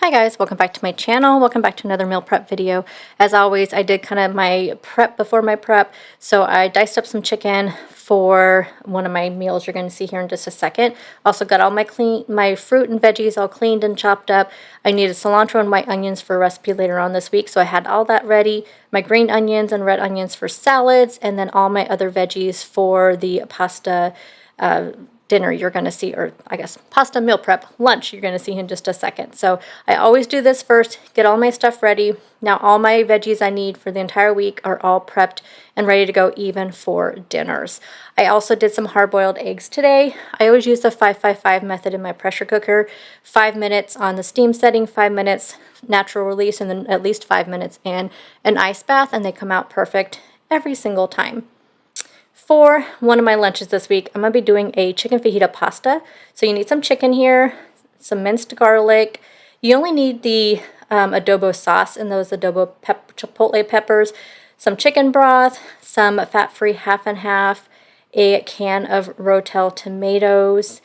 Hi guys, welcome back to my channel. Welcome back to another meal prep video. As always, I did kind of my prep before my prep. So I diced up some chicken for one of my meals you're going to see here in just a second. Also got all my fruit and veggies all cleaned and chopped up. I needed cilantro and white onions for a recipe later on this week. So I had all that ready. My green onions and red onions for salads, and then all my other veggies for the pasta dinner you're going to see, or I guess pasta meal prep lunch you're going to see in just a second. So I always do this first, get all my stuff ready. Now all my veggies I need for the entire week are all prepped and ready to go, even for dinners. I also did some hard-boiled eggs today. I always use the 5-5-5 method in my pressure cooker. 5 minutes on the steam setting, 5 minutes natural release, and then at least 5 minutes in an ice bath, and they come out perfect every single time. For one of my lunches this week, I'm going to be doing a chicken fajita pasta. So you need some chicken here, some minced garlic. You only need the adobo sauce and those adobo chipotle peppers, some chicken broth, some fat-free half and half, a can of Rotel tomatoes,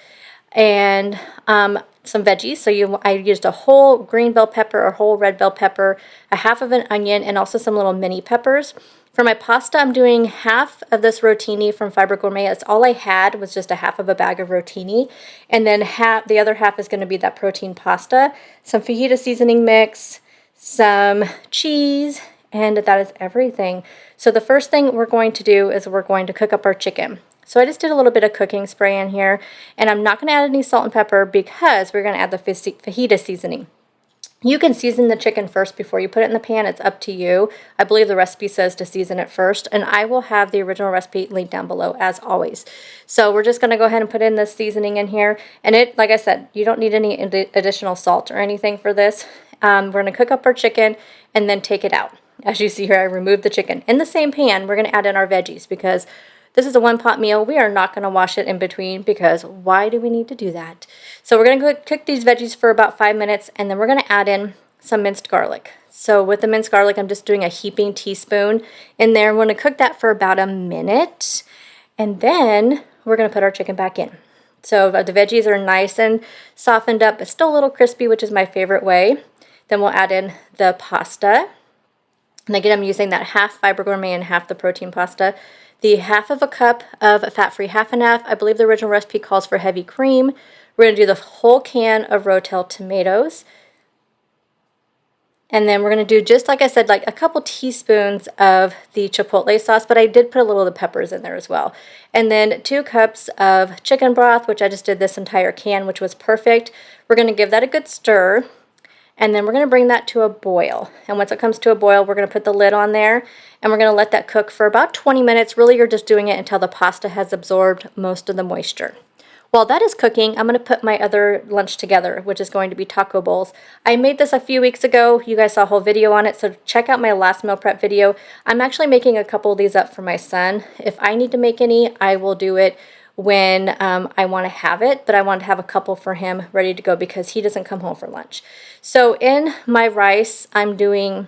and some veggies. So I used a whole green bell pepper, a whole red bell pepper, a half of an onion, and also some little mini peppers. For my pasta, I'm doing half of this rotini from Fiber Gourmet. That's all I had, was just a half of a bag of rotini. And then the other half is going to be that protein pasta, some fajita seasoning mix, some cheese, and that is everything. So the first thing we're going to do is we're going to cook up our chicken. So I just did a little bit of cooking spray in here, and I'm not going to add any salt and pepper because we're going to add the fajita seasoning. You can season the chicken first before you put it in the pan. It's up to you. I believe the recipe says to season it first, and I will have the original recipe linked down below as always. So we're just going to go ahead and put in this seasoning in here. And like I said, you don't need any additional salt or anything for this. We're going to cook up our chicken and then take it out. As you see here, I removed the chicken. In the same pan, we're going to add in our veggies because this is a one-pot meal. We are not going to wash it in between because why do we need to do that? So we're going to cook these veggies for about 5 minutes, and then we're going to add in some minced garlic. So with the minced garlic, I'm just doing a heaping teaspoon in there. We're going to cook that for about a minute, and then we're going to put our chicken back in. So the veggies are nice and softened up, but still a little crispy, which is my favorite way. Then we'll add in the pasta. And again, I'm using that half Fiber Gourmet and half the protein pasta. The half of a cup of fat-free half and half. I believe the original recipe calls for heavy cream. We're going to do the whole can of Rotel tomatoes. And then we're going to do, just like I said, like a couple teaspoons of the chipotle sauce, but I did put a little of the peppers in there as well. And then 2 cups of chicken broth, which I just did this entire can, which was perfect. We're going to give that a good stir. And then we're going to bring that to a boil. And once it comes to a boil, we're going to put the lid on there, and we're going to let that cook for about 20 minutes. Really, you're just doing it until the pasta has absorbed most of the moisture. While that is cooking, I'm going to put my other lunch together, which is going to be taco bowls. I made this a few weeks ago. You guys saw a whole video on it, so check out my last meal prep video. I'm actually making a couple of these up for my son. If I need to make any, I will do it when I want to have it, but I want to have a couple for him ready to go because he doesn't come home for lunch. So in my rice, I'm doing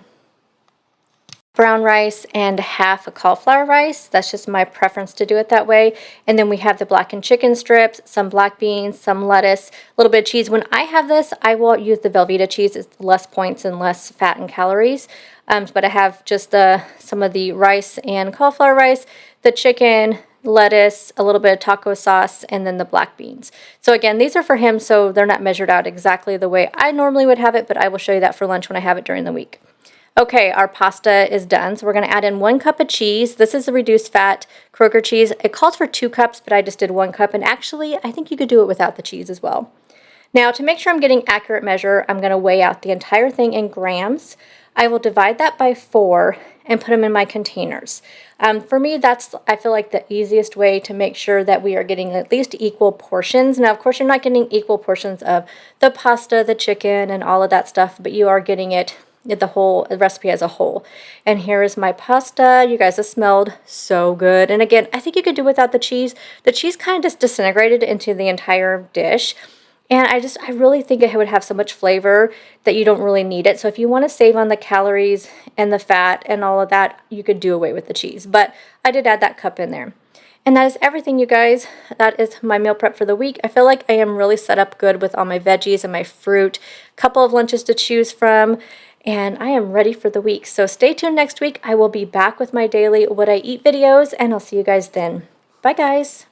brown rice and half a cauliflower rice. That's just my preference to do it that way. And then we have the blackened chicken strips, some black beans, some lettuce, a little bit of cheese. When I have this, I will use the Velveeta cheese. It's less points and less fat and calories. But I have just some of the rice and cauliflower rice, the chicken, lettuce, a little bit of taco sauce, and then the black beans. So again, these are for him, so they're not measured out exactly the way I normally would have it, but I will show you that for lunch when I have it during the week. Okay, our pasta is done, so we're going to add in 1 cup of cheese. This is a reduced fat Kroger cheese. It calls for 2 cups, but I just did 1 cup, and actually, I think you could do it without the cheese as well. Now, to make sure I'm getting accurate measure, I'm going to weigh out the entire thing in grams. I will divide that by 4 and put them in my containers. For me, that's, I feel like, the easiest way to make sure that we are getting at least equal portions. Now, of course, you're not getting equal portions of the pasta, the chicken, and all of that stuff, but you are getting it, the recipe as a whole. And here is my pasta. You guys, have smelled so good. And again, I think you could do without the cheese. The cheese kind of just disintegrated into the entire dish. And I really think it would have so much flavor that you don't really need it. So if you want to save on the calories and the fat and all of that, you could do away with the cheese. But I did add that cup in there. And that is everything, you guys. That is my meal prep for the week. I feel like I am really set up good with all my veggies and my fruit, a couple of lunches to choose from, and I am ready for the week. So stay tuned next week. I will be back with my daily What I Eat videos, and I'll see you guys then. Bye, guys.